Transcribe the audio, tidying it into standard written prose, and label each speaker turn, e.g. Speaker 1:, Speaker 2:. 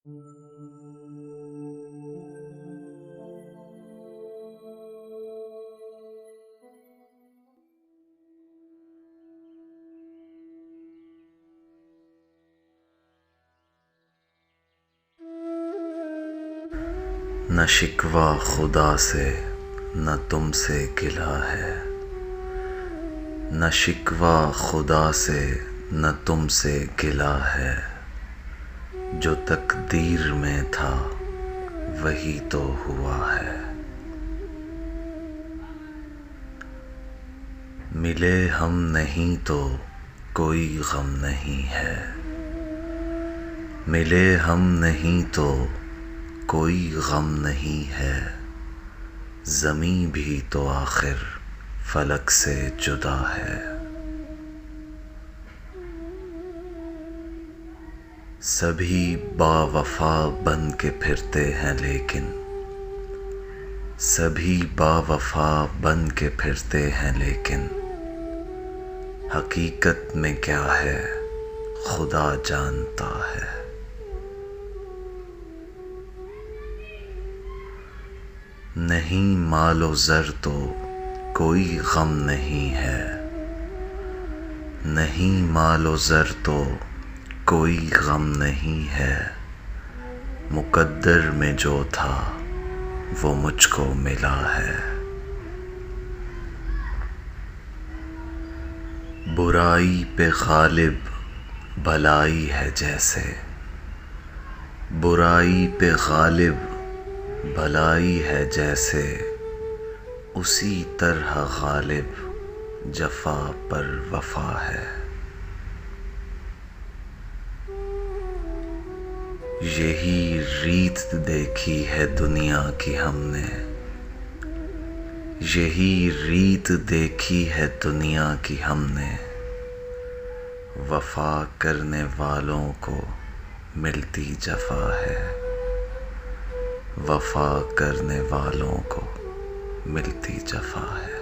Speaker 1: نہ شکوہ خدا سے نہ تم سے گلہ ہے، نہ شکوہ خدا سے نہ تم سے گلہ ہے، جو تقدیر میں تھا وہی تو ہوا ہے۔ ملے ہم نہیں تو کوئی غم نہیں ہے، ملے ہم نہیں تو کوئی غم نہیں ہے، زمیں بھی تو آخر فلک سے جدا ہے۔ سبھی با وفا بن کے پھرتے ہیں لیکن، سبھی با وفا بن کے پھرتے ہیں لیکن، حقیقت میں کیا ہے خدا جانتا ہے۔ نہیں مال و زر تو کوئی غم نہیں ہے، نہیں مال و زر تو کوئی غم نہیں ہے، مقدر میں جو تھا وہ مجھ کو ملا ہے۔ برائی پہ غالب بھلائی ہے جیسے، برائی پہ غالب بھلائی ہے جیسے، اسی طرح غالب جفا پر وفا ہے۔ یہی ریت دیکھی ہے دنیا کی ہم نے، یہی ریت دیکھی ہے دنیا کی ہم نے، وفا کرنے والوں کو ملتی جفا ہے، وفا کرنے والوں کو ملتی جفا ہے۔